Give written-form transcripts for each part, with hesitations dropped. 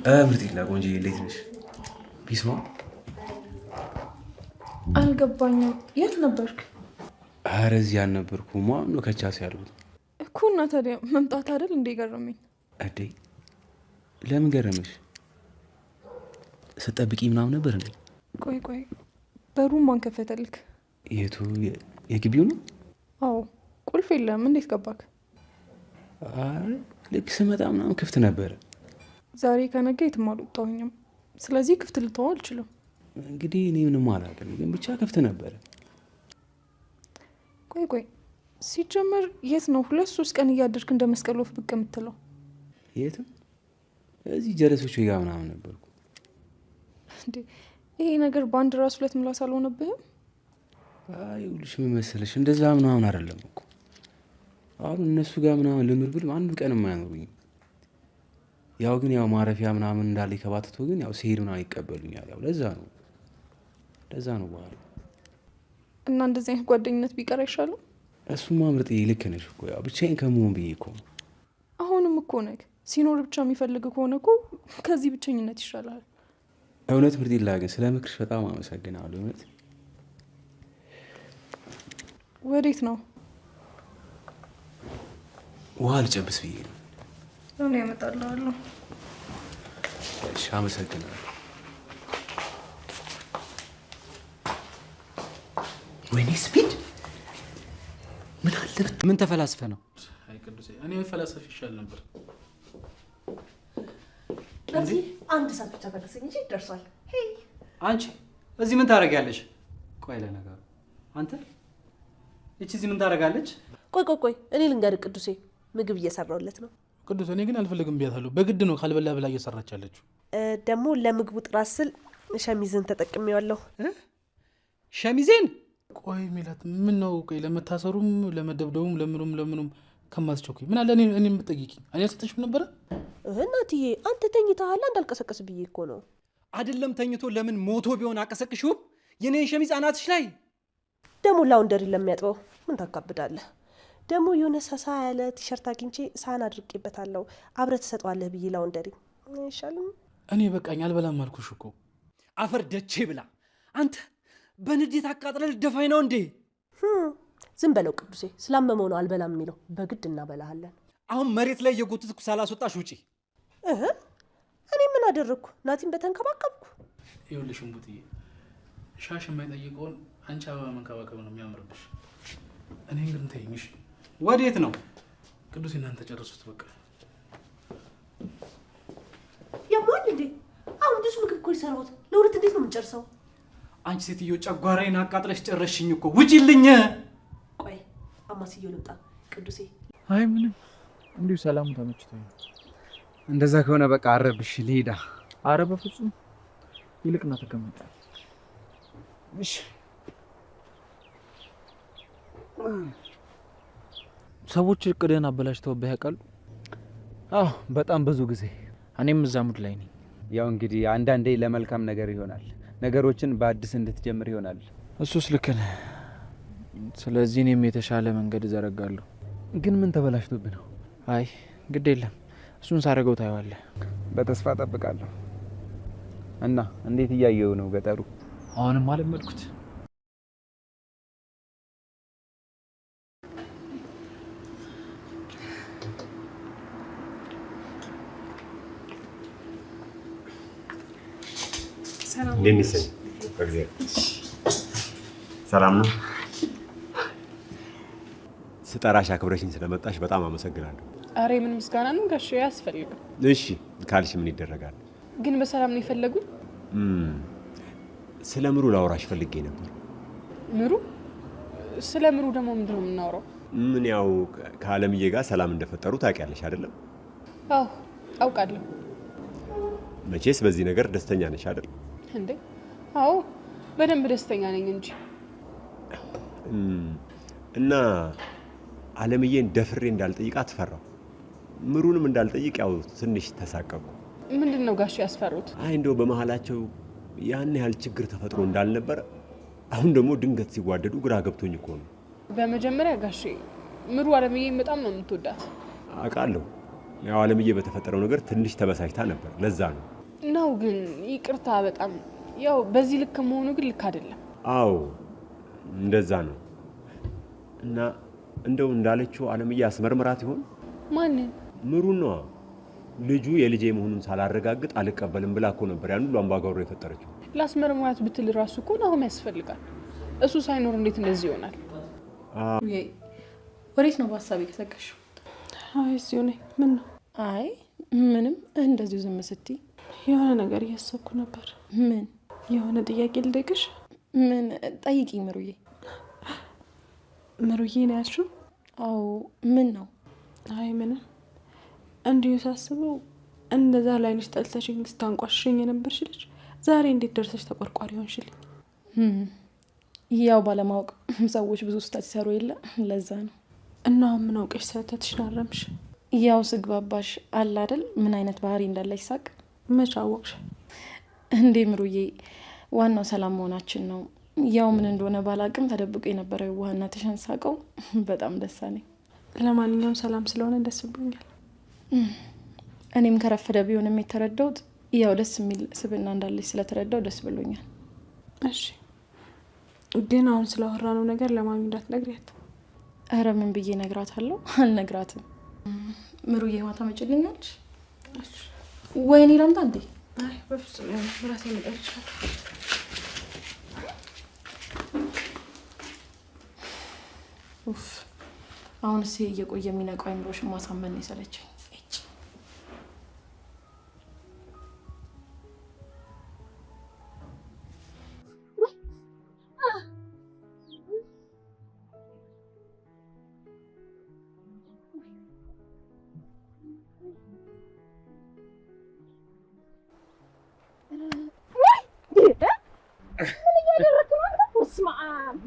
ምርጢላ ቆንጆ እንዴት ነሽ? ቢስማ አልገባኝም። የት ነበርክ? ኧረ እዚህ አልነበርኩም። ማን ነው ከቻስ ያሉት እኮ እና ታዲያ መምጣት አይደል እንዴ ገረመኝ። እዴ ለምን ገረመሽ? ስጠብቂ ምናምን ነበር እንዴ? ቆይ በሩን ማን ከፈተልክ? የቱ የግቢው ነው? አዎ ቁልፍ የለም። እንዴት ገባክ? ልክ ስመጣ ምናምን ክፍት ነበረ። ዛሬ ከነገ የትም አልወጣሁኝም። ስለዚህ ክፍት ልተው አልችልም። እንግዲህ እኔ ምንም አላውቅም፣ ግን ብቻ ክፍት ነበረ። ቆይ ሲጀመር የት ነው 2-3 ቀን እያደርክ እንደ መስቀል ወፍ ብቅ የምትለው? የትም እዚህ ጀለሶች ጋር ምናምን ነበርኩ። እንዴ ይሄ ነገር በአንድ ራስ 2 ምላስ አልሆነብህም? ይኸውልሽ ምን መሰለሽ እንደዛ ምናምን አይደለም እኮ አሁን እነሱ ጋር ምናምን ልኑር አንድ ቀን የማያኖሩኝ። ያው ግን ያው ማረፊያ ምናምን እንዳለ ከባትቶ ግን ያው ሲሄድ ምናምን ይቀበሉኛል። ያው ለዛ ነው በኋላ እና እንደዚህ አይነት ጓደኝነት ቢቀር አይሻልም? እሱማ ምርጥ ልክ ነሽ እኮ ያው ብቻዬን ከመሆን ብዬ እኮ ነው። አሁንም እኮ ነህ ሲኖር ብቻ የሚፈልግ ከሆነ እኮ ከዚህ ብቸኝነት ይሻላል። እውነት ምርጢላ ግን ስለ ምክርሽ በጣም አመሰግናለሁ። እውነት ወዴት ነው? ውሃ ልጨብስ ብዬ ነው። ለምን ያመጣልሃለሁ? እሺ አመሰግናለሁ። ወይኔ ስፒድ ምን አለበት? ምን ተፈላስፈ ነው? አይ ቅዱሴ እኔ ፈላሰፍ ይሻል ነበር። ለዚህ አንድ ሰዓት ብቻ ተገሰኝ እንጂ ደርሷል። ሄይ አንቺ እዚህ ምን ታደርጊያለሽ? ቆይ ለነገሩ አንተ እቺ እዚህ ምን ታደርጋለች? ቆይ እኔ ልንገርህ ቅዱሴ፣ ምግብ እየሰራሁለት ነው። ቅዱስ እኔ ግን አልፈልግም ብያታለሁ። በግድ ነው ካልበላ ብላ እየሰራች ያለችው። ደግሞ ለምግቡ ጥራት ስል ሸሚዝን ተጠቅሜዋለሁ። ሸሚዜን? ቆይ ሜላት ምን ነው? ቆይ ለመታሰሩም ለመደብደቡም ለምኑም ከማስቸኩኝ ምን አለ እኔ የምትጠይቂኝ? እኔ አልሰጠሽም ነበረ? እናትዬ አንተ ተኝተሃል እንዳልቀሰቀስ ብዬ እኮ ነው። አይደለም ተኝቶ ለምን ሞቶ ቢሆን አቀሰቅሽውም? የኔን ሸሚዝ አናትሽ ላይ ደግሞ ላውንደሪ ለሚያጥበው ምን ታካብዳለህ? ደግሞ የሆነ ሳሳ ያለ ቲሸርት አግኝቼ ሳህን አድርቄበታለሁ። አብረህ ትሰጠዋለህ ብዬ ላውንደሪ አይሻልም? እኔ በቃኝ አልበላም አልኩሽ እኮ። አፈር ደቼ ብላ። አንተ በንዴት አቃጥለህ ልደፋኝ ነው እንዴ? ዝም በለው ቅዱሴ፣ ስላመመው ነው አልበላም የሚለው። በግድ እናበላሃለን። አሁን መሬት ላይ የጎትትኩ ሳላስወጣሽ ውጪ። እኔ ምን አደረግኩ? ናቲን በተንከባከብኩ። ይኸውልሽ እምቡጥዬ፣ ሻሽ የማይጠይቀውን አንቺ አበባ መንከባከብ ነው የሚያምርብሽ። እኔ ግን ተይኝሽ። ወዴት ነው? ቅዱሴ እናንተ ጨርሱት በቃ። ያሟል እንዴ? አሁን ብዙ ምግብ እኮ የሰራሁት ለሁለት እንዴት ነው የምንጨርሰው? አንቺ ሴትዮ ጨጓራዬን አቃጥለሽ ጨረሽኝ እኮ። ውጪልኝ። ቆይ አማስዬው ልምጣ። ቅዱሴ አይ ምንም እንዲሁ ሰላሙ ተመችቶኝ። እንደዛ ከሆነ በቃ አረብሽ ልሄዳ። አረ በፍጹም ይልቅና ተቀመጥ። እሺ ሰዎች እቅድህን አበላሽተውብህ ያውቃሉ? አዎ በጣም ብዙ ጊዜ። እኔም እዛ ሙድ ላይ ነኝ። ያው እንግዲህ አንዳንዴ ለመልካም ነገር ይሆናል፣ ነገሮችን በአዲስ እንድትጀምር ይሆናል። እሱስ ልክ ነህ። ስለዚህ እኔም የተሻለ መንገድ እዘረጋለሁ። ግን ምን ተበላሽቶብህ ነው? አይ ግድ የለም እሱን ሳደርገው ታየዋለህ። በተስፋ እጠብቃለሁ። እና እንዴት እያየው ነው ገጠሩ? አሁንም አለመድኩት። ሰላም ነው። ስጠራሽ አክብረሽኝ ስለመጣሽ በጣም አመሰግናለሁ። አሬ ምን ምስጋና ነው ጋሽ ያስፈልጋል። እሺ ካልሽ ምን ይደረጋል። ግን በሰላም ነው የፈለጉኝ? ስለ ምሩ ላውራሽ ፈልጌ ነበር። ምሩ? ስለ ምሩ ደግሞ ምንድነው የምናወራው? ምን ያው ከአለምዬ ጋር ሰላም እንደፈጠሩ ታውቂያለሽ አይደለም? አዎ አውቃለሁ። መቼስ በዚህ ነገር ደስተኛ ነሽ አይደል? እንዴ አዎ በደንብ ደስተኛ ነኝ እንጂ። እና አለምዬን ደፍሬ እንዳልጠይቃት ፈራው። ምሩንም እንዳልጠይቅ ያው ትንሽ ተሳቀቁ። ምንድነው ጋሽ ያስፈሩት? አይ እንደው በመሃላቸው ያን ያህል ችግር ተፈጥሮ እንዳልነበረ አሁን ደግሞ ድንገት ሲዋደዱ ግራ ገብቶኝ እኮ ነው። በመጀመሪያ ጋሽ ምሩ አለምዬን በጣም ነው የምትወዳት። አውቃለሁ። ያው አለምዬ በተፈጠረው ነገር ትንሽ ተበሳጭታ ነበር። ለዛ ነው ነው ግን ይቅርታ በጣም ያው በዚህ ልክ መሆኑ ግን ልክ አይደለም። አዎ እንደዛ ነው። እና እንደው እንዳለችው አለምዬ አስመርምራት ይሆን? ማንን? ምሩን ነዋ። ልጁ የልጄ መሆኑን ሳላረጋግጥ አልቀበልም ብላ እኮ ነበር ያን ሁሉ አምባጓሮ የፈጠረችው። ላስመርምራት ብትል ራሱ እኮ ናሆም ያስፈልጋል። እሱ ሳይኖር እንዴት እንደዚህ ይሆናል? ወዴት ነው በሀሳብ የቀሰቀሽው? አይ እዚሁ ነኝ። ምን ነው? አይ ምንም፣ እንደዚሁ ዝም ስትይ። የሆነ ነገር እያሰብኩ ነበር። ምን? የሆነ ጥያቄ ልጠይቅሽ? ምን? ጠይቂኝ ምሩዬ። ምሩዬ ነው ያልሽው? አዎ። ምን ነው? አይ ምንም። እንዲሁ ሳስበው እንደዛ ላይነሽ ጠልተሽኝ ስታንቋሽሽኝ የነበርሽ ልጅ ዛሬ እንዴት ደርሰሽ ተቆርቋሪ ሆንሽልኝ? ያው ባለማወቅ ሰዎች ብዙ ስህተት ሲሰሩ የለ ለዛ ነው። እና ምን አውቀሽ ስህተትሽን አረምሽ? ያው ስግባባሽ አለ አይደል ምን አይነት ባህሪ እንዳለሽ ሳቅ። መች አወቅሽ እንዴ ምሩዬ? ዋናው ሰላም መሆናችን ነው። ያው ምን እንደሆነ ባላቅም ተደብቆ የነበረው የዋህነትሽን ሳቀው በጣም ደስ አለኝ። ለማንኛውም ሰላም ስለሆነ ደስ ብሎኛል። እኔም ከረፈደ ቢሆንም የተረዳሁት ያው ደስ የሚል ስብዕና እንዳለሽ ስለተረዳው ደስ ብሎኛል። እሺ ግን አሁን ስለወራነው ነገር ለማሚ እንዳትነግሪያት። ኧረ ምን ብዬ እነግራታለሁ? አልነግራትም። ምሩዬ ማታ መጭልኛለሽ? ወይኔ ላምጣ እንዴ? አይ በፍጹም ራሴ መጣልሻለሁ። ኡፍ አሁንስ እየቆየ የሚነቃው አይምሮሽን ማሳመን ነው የሰለቸኝ።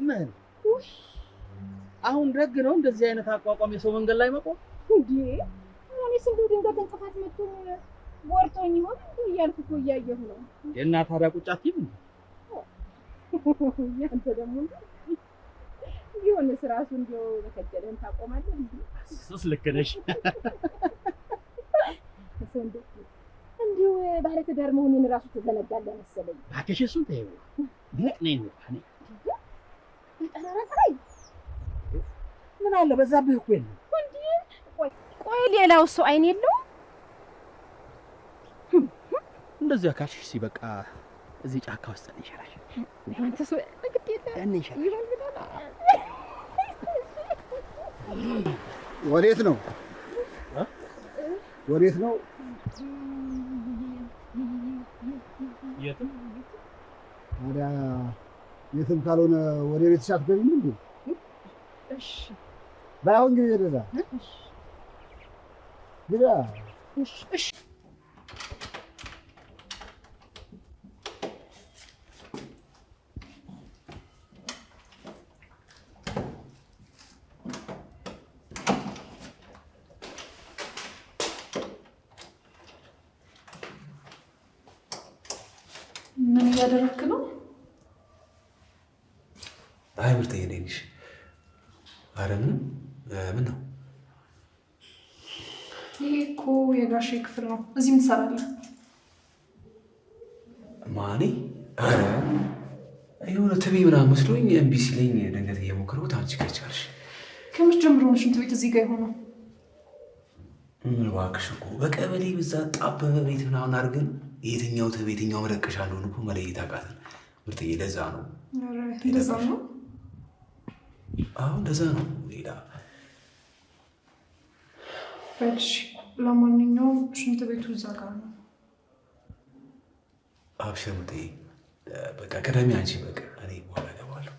ምን አሁን ደግ ነው እንደዚህ አይነት አቋቋም የሰው መንገድ ላይ መቆም እንዴ? እኔስ እንደው ድንገት እንቅፋት መጥቶ ወርቶኝ ይሆን እያልኩ እኮ እያየሁ ነው። የእና ታዲያ ቁጫት ይም ያንተ ደግሞ ቢሆንስ ራሱ እንደው በከጀለን ታቆማለህ እንዴ? እሱስ ልክ ነሽ። እንዲሁ ባለ ትዳር መሆኑን ራሱ ተዘነጋለህ መሰለኝ። እባክሽ እሱን ተይው። ነይ ጠራራይ ምን አለ በዛብህ እኮ የለም እንዴ? ቆይ ሌላው ሰው አይን የለውም? እንደዚያ ካልሽ ሲበቃ እዚህ ጫካ ውስጥ ይሻላል። አንተ ሰው ግዴታ ይሻላል። ወዴት ነው? ወዴት ነው? የትም። ታዲያ የትም ካልሆነ ወደ ቤትሽ አትገቢም እንዴ? እሺ ባይሆን ግቢ ወደዛ ግባ። እሺ ምን እያደረክ ነው? አይ ምርጥዬ እንዴት ነሽ? ኧረ ምንም። ምን ነው? ይሄ እኮ የጋሼ ክፍል ነው። እዚህ ምን ትሰራለህ? ማኔ? ኧረ የሆነ ትቤ ምናምን መስሎኝ እምቢ ሲለኝ ድንገት እየሞከርኩት አንቺ ከቻልሽ። ከመቼ ጀምሮ ነው ሽንት ቤት እዚህ ጋር የሆነው? ምን እባክሽ እኮ በቀበሌ ብዛ ጣበበ ቤት ምናምን አድርገን የትኛው ትቤ የትኛው መለቀሻ እንደሆነ እኮ መለየት አቃተን ምርጥዬ። ለዛ ነው። እንደዛ ነው? አዎ እንደዛ ነው። ሌላ እሺ፣ ለማንኛውም ሽንት ቤቱ እዛ ጋር ነው። አብሽር ምርጥዬ። በቃ ቀደሚ አንቺ በቃ እኔ በኋላ እገባለሁ።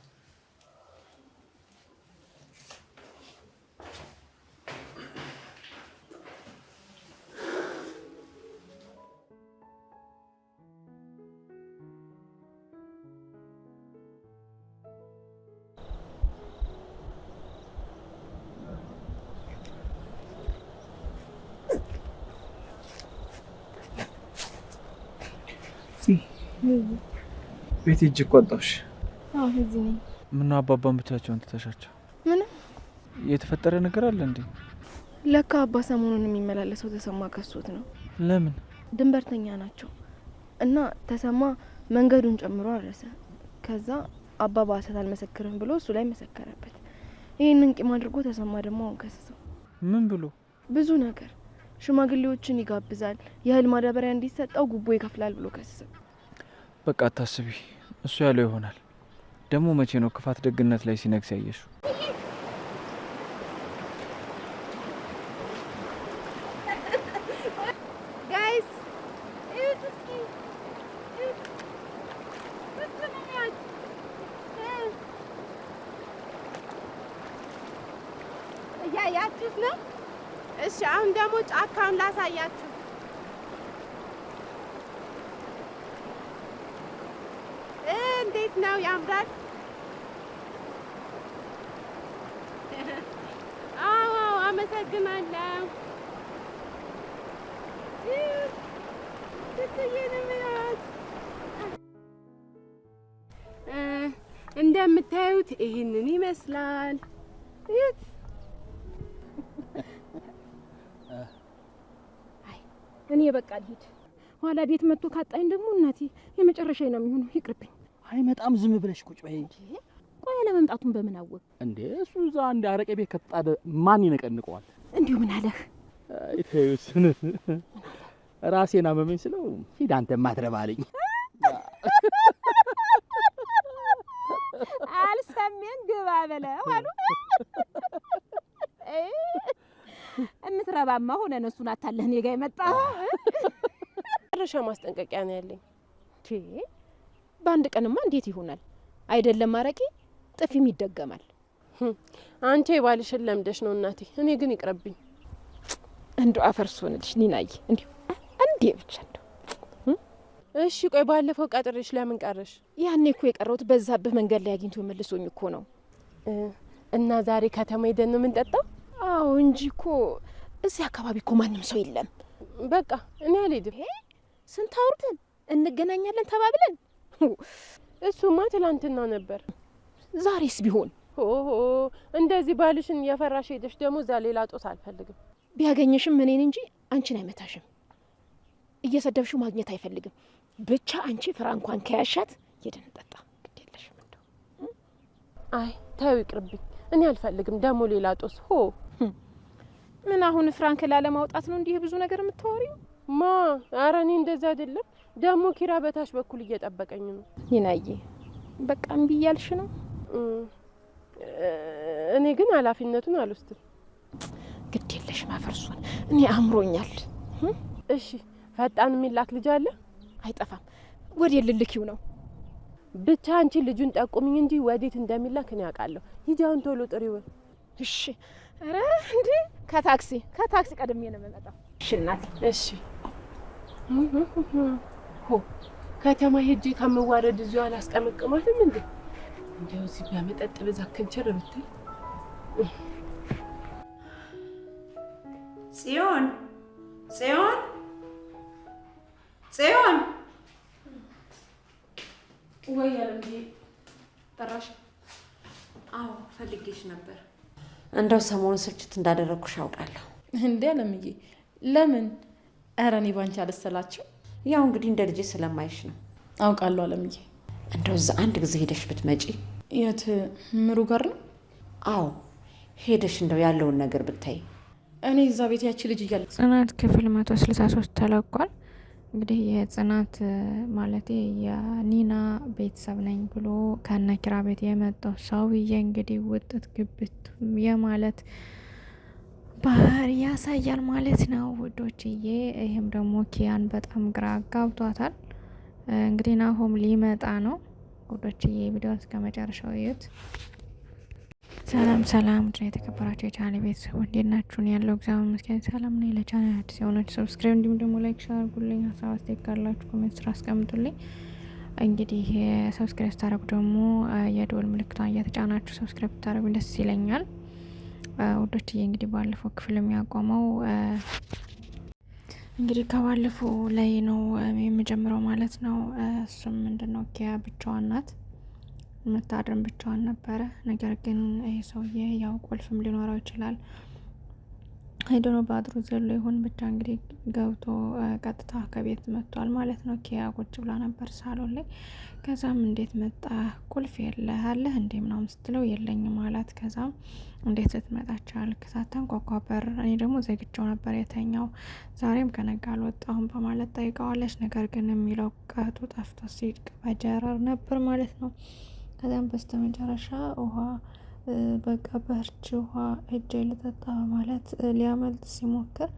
ቤት ሂጅ ቆጣሽ። አዎ እዚህ ነኝ። ምነው አባባን ብቻቸውን ትተሻቸው? ምንም የተፈጠረ ነገር አለ እንዴ? ለካ አባ ሰሞኑን የሚመላለሰው ተሰማ ከሶት ነው። ለምን? ድንበርተኛ ናቸው። እና ተሰማ መንገዱን ጨምሮ አረሰ። ከዛ አባባ ሐሰት አልመሰክርም ብሎ እሱ ላይ መሰከረበት። ይህንን ቂም አድርጎ ተሰማ ደግሞ አሁን ከሰሰው። ምን ብሎ? ብዙ ነገር ሽማግሌዎችን ይጋብዛል፣ የእህል ማዳበሪያ እንዲሰጠው ጉቦ ይከፍላል ብሎ ከሰሰው። በቃ አታስቢ፣ እሱ ያለው ይሆናል። ደግሞ መቼ ነው ክፋት ደግነት ላይ ሲነግስ ያየሽው? እያያችሁት ነው? እሺ አሁን ደግሞ ጫካውን ላሳያችሁ። እንዴት ነው? ያምራል? አዎ አመሰግናለሁ። እንደምታዩት ይህንን ይመስላል። እኔ በቃ ልሂድ። ኋላ ቤት መጥቶ ካጣኝ ደግሞ እናቴ የመጨረሻ ነው የሚሆነው። ይቅርብኝ። አይመጣም፣ ዝም ብለሽ ቁጭ በይ። ቆይ ለመምጣቱን በምን አወቅ እንዴ? እሱ እዛ አንድ አረቄ ቤት ከተጣደ ማን ይነቀንቀዋል? እንዲሁ ምን አለህ? አይተዩስ ራሴን አመመኝ ስለው ሂድ አንተ ማትረባልኝ አልሰሜን ግባ በለው አሉ። እምትረባማ ሆነ እነሱን አታለህ እኔ ጋር የመጣው። መጨረሻ ማስጠንቀቂያ ነው ያለኝ። በአንድ ቀንማ እንዴት ይሆናል? አይደለም አረቄ ጥፊም ይደገማል። አንቺ የባልሽን ለምደሽ ነው እናቴ። እኔ ግን ይቅርብኝ። እንደው አፈርሶንልሽ ኒናዬ፣ እንዴ አንዴ ብቻ እንደው። እሺ ቆይ ባለፈው ቀጥሬሽ ለምን ቀረሽ? ያኔ እኮ የቀረውት በዛብህ መንገድ ላይ አግኝቶ መልሶኝ እኮ ነው። እና ዛሬ ከተማ ሄደን ነው የምንጠጣው? አዎ እንጂ እኮ እዚህ አካባቢ እኮ ማንም ሰው የለም። በቃ እኔ አልሄድም። ስንት አውርተን እንገናኛለን ተባብለን። እሱማ ትላንትና ነበር። ዛሬስ ቢሆን ኦሆ እንደዚህ ባልሽን እያፈራሽ ሄደሽ ደግሞ እዛ ሌላ ጦስ አልፈልግም። ቢያገኘሽም እኔን እንጂ አንቺን አይመታሽም። እየሰደብሽው ማግኘት አይፈልግም። ብቻ አንቺ ፍራ እንኳን ከያሻት ሄደን እንጠጣ። ግድ የለሽም እንደው። አይ ተው ይቅርብኝ። እኔ አልፈልግም ደግሞ ሌላ ጦስ። ምን አሁን ፍራንክ ላለማውጣት ነው እንዲህ ብዙ ነገር የምታወሪው? ማ ኧረ እኔ እንደዛ አይደለም። ደግሞ ኪራ በታች በኩል እየጠበቀኝ ነው። ይናዬ በቃ እምቢ እያልሽ ነው? እኔ ግን ኃላፊነቱን አልወስድም። ግድ የለሽ ማፈርሱን እኔ አምሮኛል። እሺ ፈጣን የሚላክ ልጅ አለ? አይጠፋም። ወዴት ልልኪው ነው? ብቻ አንቺ ልጁን ጠቁሚኝ እንጂ ወዴት እንደሚላክ እኔ አውቃለሁ። ሂጂ አሁን ቶሎ ጥሪው። እሺ። ኧረ እንዴ ከታክሲ ቀድሜ ነው የምመጣው። እሺ እናቴ። እሺ ከተማ ሄጄ ከምዋረድ እዚሁ አላስቀመቅማትም እንዴ? እንደው እዚህ በመጠጥ ብዛት ክንችር ብትል። ጽዮን ጽዮን ጽዮን ወይ አለምዬ ጠራሽ? አዎ ፈልጌሽ ነበር። እንደው ሰሞኑን ስልችት እንዳደረግኩሽ አውቃለሁ። እንዴ አለምዬ ለምን? ኧረ እኔ ባንቺ አልሰላችሁ። ያው እንግዲህ እንደ ልጄ ስለማይሽ ነው። አውቃለሁ አለምዬ። እንደው እዛ አንድ ጊዜ ሄደሽ ብትመጪ። የት ምሩ ጋር ነው? አዎ ሄደሽ እንደው ያለውን ነገር ብታይ። እኔ እዛ ቤት ያቺ ልጅ እያለ ጽናት ክፍል 163 ተለቋል። እንግዲህ የጽናት ማለቴ የኒና ቤተሰብ ነኝ ብሎ ከነኪራ ቤት የመጣው ሰውዬ እንግዲህ ውጥት ግብት የማለት ባህሪ ያሳያል ማለት ነው ውዶችዬ። ይህም ደግሞ ኪያን በጣም ግራ ጋብቷታል። እንግዲህ ናሆም ሊመጣ ነው ውዶችዬ። ቪዲዮ እስከ መጨረሻው እዩት። ሰላም ሰላም፣ ድና የተከበራችሁ የቻናሌ ቤተሰቦች እንዴት ናችሁ? ያለው እግዚአብሔር ይመስገን ሰላም ነኝ። ለቻናል አዲስ የሆናችሁ ሰብስክራይብ፣ እንዲሁም ደግሞ ላይክ ሼር አድርጉልኝ። ሀሳብ አስተያየት ካላችሁ ኮሜንት ስራ አስቀምጡልኝ። እንግዲህ ሰብስክራይብ ስታደርጉ ደግሞ የደወል ምልክቷን እየተጫናችሁ ሰብስክራይብ ብታደርጉ ደስ ይለኛል ውዶችዬ። እንግዲህ ባለፈው ክፍል የሚያቆመው እንግዲህ ከባለፈው ላይ ነው የሚጀምረው ማለት ነው። እሱም ምንድነው ኪያ ብቻዋን ናት፣ የምታድርም ብቻዋን ነበረ። ነገር ግን ይህ ሰውዬ ያው ቁልፍም ሊኖረው ይችላል ሄዶ ነው በአጥሩ ዘሎ ይሁን ብቻ እንግዲህ ገብቶ ቀጥታ ከቤት መጥቷል ማለት ነው። ኪያ ቁጭ ብላ ነበር ሳሎን ላይ። ከዛም እንዴት መጣ ቁልፍ የለህ አለህ እንዴ ምናምን ስትለው የለኝም አላት። ከዛም እንዴት ልትመጣ ቻልክ? ሳታንኳኳ በር እኔ ደግሞ ዘግቼው ነበር የተኛው። ዛሬም ከነጋ አልወጣሁም በማለት ጠይቀዋለች። ነገር ግን የሚለው ቀቱ ጠፍቶ ሲድቅ በጀረር ነበር ማለት ነው። ከዛም በስተ መጨረሻ ውሃ በቃ በርች ውሃ እጄ ልጠጣ በማለት ሊያመልጥ ሲሞክር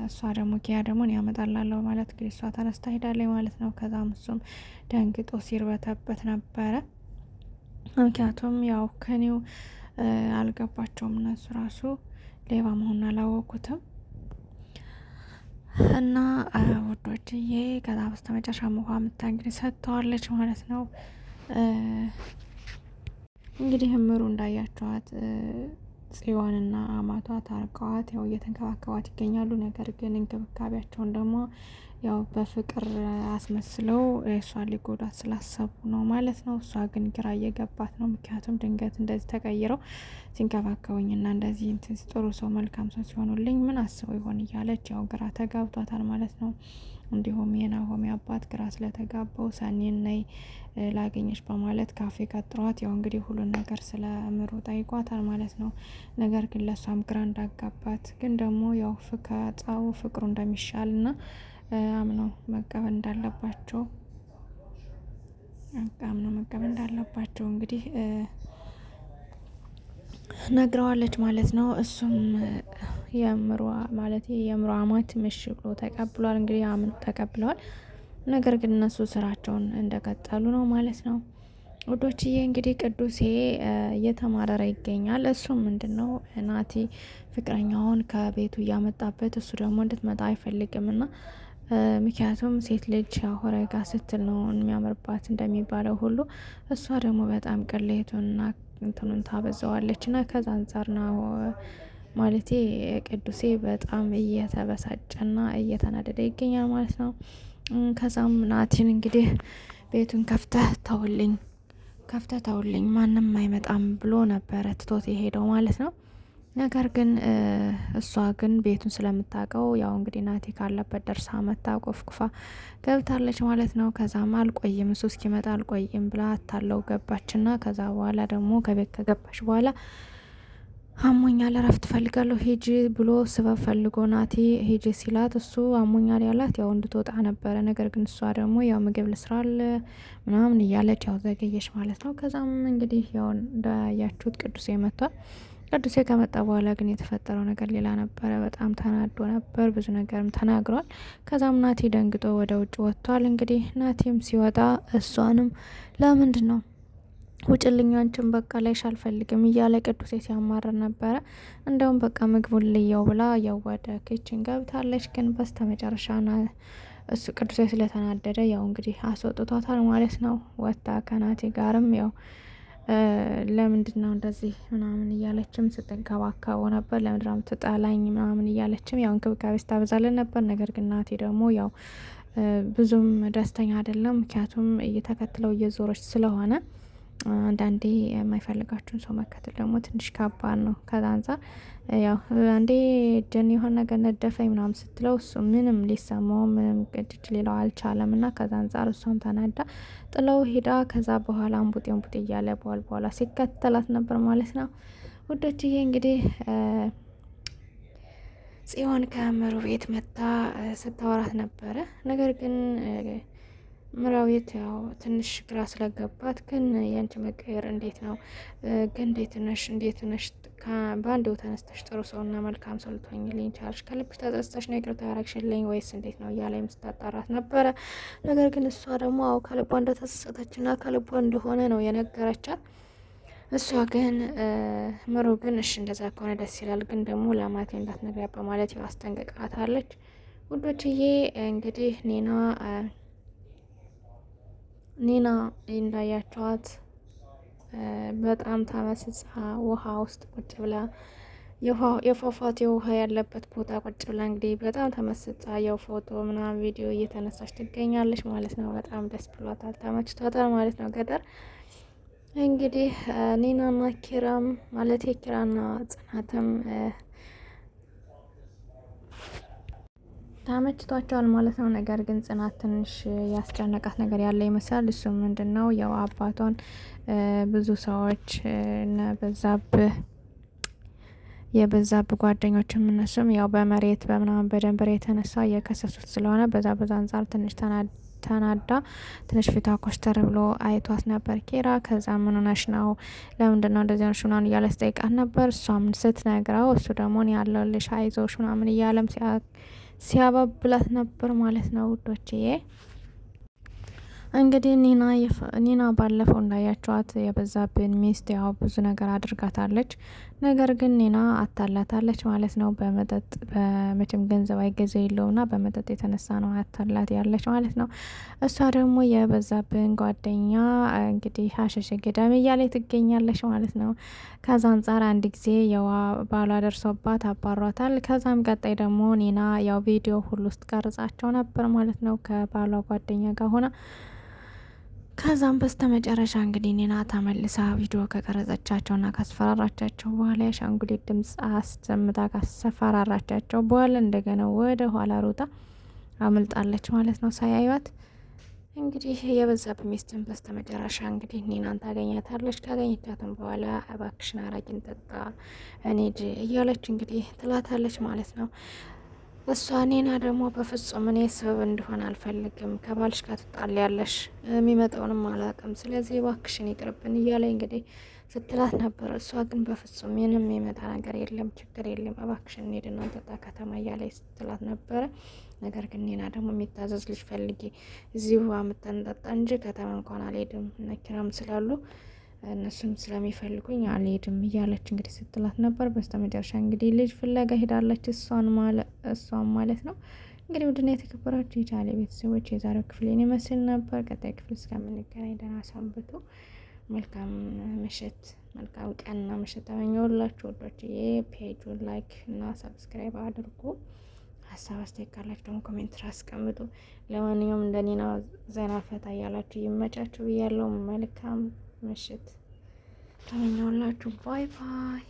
እሷ ደግሞ ኪያ ደግሞ ያመጣላለሁ ማለት እንግዲህ እሷ ተነስታ ሄዳለች ማለት ነው። ከዛም እሱም ደንግጦ ሲርበተበት ነበረ። ምክንያቱም ያው ከኔው አልገባቸውም እነሱ ራሱ ሌባ መሆኑን አላወቁትም። እና ውዶችዬ ከዛ በስተ መጨረሻ ውሃ ምታ እንግዲህ ሰጥተዋለች ማለት ነው። እንግዲህ እምሩ እንዳያቸዋት ጽዮንና አማቷ ታርቀዋት ያው እየተንከባከቧት ይገኛሉ። ነገር ግን እንክብካቤያቸውን ደግሞ ያው በፍቅር አስመስለው እሷን ሊጎዳት ስላሰቡ ነው ማለት ነው። እሷ ግን ግራ እየገባት ነው። ምክንያቱም ድንገት እንደዚህ ተቀይረው ሲንከባከቡኝና እንደዚህ እንትን ጥሩ ሰው መልካም ሰው ሲሆኑልኝ ምን አስበው ይሆን እያለች ያው ግራ ተጋብቷታል ማለት ነው። እንዲሁም የናሆሚ አባት ግራ ስለተጋባው ሰኒን ነይ ላገኘች በማለት ካፌ ቀጥሯት ያው እንግዲህ ሁሉን ነገር ስለ እምሩ ጠይቋታል ማለት ነው። ነገር ግን ለሷም ግራ እንዳጋባት ግን ደግሞ ያው ከጻው ፍቅሩ እንደሚሻልና አምነው መቀበል እንዳለባቸው እንግዲህ ነግረዋለች ማለት ነው። እሱም የእምሯ ማለት የእምሯ አማት ምሽ ብሎ ተቀብሏል። እንግዲህ አምኖ ተቀብለዋል። ነገር ግን እነሱ ስራቸውን እንደቀጠሉ ነው ማለት ነው። ውዶችዬ እንግዲህ ቅዱሴ እየተማረረ ይገኛል። እሱም ምንድነው ናቲ ፍቅረኛውን ከቤቱ እያመጣበት እሱ ደግሞ እንድትመጣ አይፈልግም እና ምክንያቱም ሴት ልጅ አሆረጋ ስትል ነው የሚያምርባት እንደሚባለው ሁሉ እሷ ደግሞ በጣም ቅሌቱንና እንትኑን ታበዛዋለች እና ከዛ አንጻር ነው ማለቴ ቅዱሴ በጣም እየተበሳጨና እየተናደደ ይገኛል ማለት ነው። ከዛም ናቲን እንግዲህ ቤቱን ከፍተህ ተውልኝ ማንም አይመጣም ብሎ ነበረ ትቶት የሄደው ማለት ነው። ነገር ግን እሷ ግን ቤቱን ስለምታውቀው ያው እንግዲህ ናቲ ካለበት ደርሳ መታ ቆፍቁፋ ገብታለች ማለት ነው። ከዛም አልቆይም እሱ እስኪመጣ አልቆይም ብላ አታለው ገባችና ከዛ በኋላ ደግሞ ከቤት ከገባች በኋላ አሞኛል እረፍት ፈልጋለሁ ሂጂ ብሎ ስበብ ፈልጎ ናቲ ሂጂ ሲላት እሱ አሞኛል ያላት ያው እንድትወጣ ነበረ። ነገር ግን እሷ ደግሞ ያው ምግብ ልስራል ምናምን እያለች ያው ዘገየች ማለት ነው። ከዛም እንግዲህ ያው እንዳያችሁት ቅዱሴ መጥቷል። ቅዱሴ ከመጣ በኋላ ግን የተፈጠረው ነገር ሌላ ነበረ። በጣም ተናዶ ነበር፣ ብዙ ነገርም ተናግሯል። ከዛም ናቲ ደንግጦ ወደ ውጭ ወጥቷል። እንግዲህ ናቲም ሲወጣ እሷንም ለምንድን ነው ውጭልኝ አንቺን በቃ ላይሽ አልፈልግም እያለ ቅዱሴ ሲያማረር ነበረ። እንደውም በቃ ምግቡን ልየው ብላ ያው ወደ ኪችን ገብታለች። ግን በስተ መጨረሻ እሱ ቅዱሴ ስለተናደደ ያው እንግዲህ አስወጥቷታል ማለት ነው። ወጣ ከናቲ ጋርም ያው ለምንድን ነው እንደዚህ ምናምን እያለችም ስትንከባከበው ነበር። ለምንድን ነው የምትጠላኝ ምናምን እያለችም ያው እንክብካቤ ስታበዛለን ነበር። ነገር ግን ናቲ ደግሞ ያው ብዙም ደስተኛ አይደለም። ምክንያቱም እየተከትለው እየዞረች ስለሆነ አንዳንዴ የማይፈልጋችሁን ሰው መከተል ደግሞ ትንሽ ከባድ ነው። ከዛ አንጻር ያው አንዴ ጀን የሆነ ነገር ነደፈኝ ምናምን ስትለው እሱ ምንም ሊሰማው ምንም ቅድጅ ሌላው አልቻለም እና ከዛ አንጻር እሷም ተናዳ ጥለው ሄዳ ከዛ በኋላ አንቡጤ እያለ በኋላ ሲከተላት ነበር ማለት ነው። ውዶችዬ እንግዲህ ጽዮን ከእምሩ ቤት መጣ ስታወራት ነበረ። ነገር ግን ምራዊት ያው ትንሽ ግራ ስለገባት ግን ያንቺ መቀየር እንዴት ነው ግን እንዴት ነሽ በአንዴው ተነስተሽ ጥሩ ሰውና መልካም ሰው ልትሆኝልኝ ቻልሽ? ከልብሽ ተጸጽተሽ ነው ይቅርታ ያረግሽልኝ ወይስ እንዴት ነው እያለ የምስታጣራት ነበረ። ነገር ግን እሷ ደግሞ አው ከልቧ እንደተጸጸተችና ከልቧ እንደሆነ ነው የነገረቻት። እሷ ግን ምሩ ግን እሺ እንደዛ ከሆነ ደስ ይላል፣ ግን ደግሞ ለማቴ እንዳትነግሪያ በማለት ያው አስጠንቅቃታለች። ውዶችዬ እንግዲህ ኒና እንዳያቸዋት በጣም ተመስጻ ውሃ ውስጥ ቁጭ ብላ የፏፏቴ ውሃ ያለበት ቦታ ቁጭ ብላ እንግዲህ በጣም ተመስጻ ያው ፎቶ ምናምን ቪዲዮ እየተነሳች ትገኛለች ማለት ነው። በጣም ደስ ብሏታል፣ ተመችቷታል ማለት ነው። ገጠር እንግዲህ ኒናና ኪራም ማለት ኪራና ጽናትም ተመችቷቸዋል ማለት ነው። ነገር ግን ጽናት ትንሽ ያስጨነቃት ነገር ያለ ይመስላል። እሱ ምንድን ነው ያው አባቷን ብዙ ሰዎች እነ የበዛብህ ጓደኞችም እነሱም ያው በመሬት በምናምን በደንበር የተነሳ እየከሰሱት ስለሆነ በዛ አንጻር ትንሽ ተናዳ ትንሽ ፊቷ ኮስተር ብሎ አይቷት ነበር ኪራ። ከዛ ምን ሆነሽ ነው ለምንድን ነው እንደዚህ ሆነሽ ምናምን እያለ ስጠይቃት ነበር። እሷም ስትነግረው እሱ ደግሞ እኔ ያለሁልሽ አይዞሽ ምናምን እያለም ሲያባብላት ነበር ማለት ነው ውዶችዬ። እንግዲህ ኒና ባለፈው እንዳያቸዋት የበዛብን ሚስት ያው ብዙ ነገር አድርጋታለች። ነገር ግን ኒና አታላታለች ማለት ነው። በመጠጥ በመቼም ገንዘብ አይገዛ የለውና በመጠጥ የተነሳ ነው አታላት ያለች ማለት ነው። እሷ ደግሞ የበዛብን ጓደኛ እንግዲህ ሀሸሸ ገዳሜ እያለ ትገኛለች ማለት ነው። ከዛ አንጻር አንድ ጊዜ ያው ባሏ ደርሶባት አባሯታል። ከዛም ቀጣይ ደግሞ ኒና ያው ቪዲዮ ሁሉ ውስጥ ቀርጻቸው ነበር ማለት ነው ከባሏ ጓደኛ ጋር ሆና። ከዛም በስተ መጨረሻ እንግዲህ ኒና ተመልሳ ቪዲዮ ከቀረጸቻቸውና ካስፈራራቻቸው በኋላ የአሻንጉሊት ድምጽ አስሰምታ ካስፈራራቻቸው በኋላ እንደገና ወደ ኋላ ሮጣ አምልጣለች ማለት ነው ሳያዩት። እንግዲህ የበዛብህ ሚስትን በስተ መጨረሻ እንግዲህ ኒናን ታገኛታለች። ካገኘቻትም በኋላ እባክሽን አረቂን ጠጣ እንሂድ እያለች እንግዲህ ትላታለች ማለት ነው። እሷ ኒና ደግሞ በፍጹም እኔ ሰበብ እንደሆነ አልፈልግም፣ ከባልሽ ጋር ትጣሊያለሽ፣ የሚመጣውንም አላውቅም፣ ስለዚህ እባክሽን ይቅርብን እያለ እንግዲህ ስትላት ነበር። እሷ ግን በፍጹም ምንም የሚመጣ ነገር የለም፣ ችግር የለም፣ እባክሽን እንሂድና እንጠጣ ከተማ እያለ ስትላት ነበረ። ነገር ግን ኒና ደግሞ የሚታዘዝ ልጅ ፈልጊ፣ እዚሁ አምጥተን እንጠጣ እንጂ ከተማ እንኳን አልሄድም፣ እነ ኪራም ስላሉ እነሱም ስለሚፈልጉኝ አልሄድም እያለች እንግዲህ ስትላት ነበር። በስተመጨረሻ እንግዲህ ልጅ ፍለጋ ሄዳለች እሷን ማለት ነው። እንግዲህ ውድና የተከበራችሁ የቻሌ ቤተሰቦች የዛሬው ክፍሌን ይመስል ነበር። ቀጣይ ክፍል እስከምንገናኝ ደህና ሰንብቱ። መልካም ምሽት፣ መልካም ቀንና ምሽት ተመኘሁላችሁ ወዶች። ፔጁን ላይክ እና ሰብስክራይብ አድርጉ። ሀሳብ አስተያየት ካላችሁ ደግሞ ኮሜንት አስቀምጡ። ለማንኛውም እንደኔና ዘና ፈታ እያላችሁ ይመቻችሁ ብያለሁ። መልካም ምሽት ተመኘሁላችሁ። ባይ ባይ።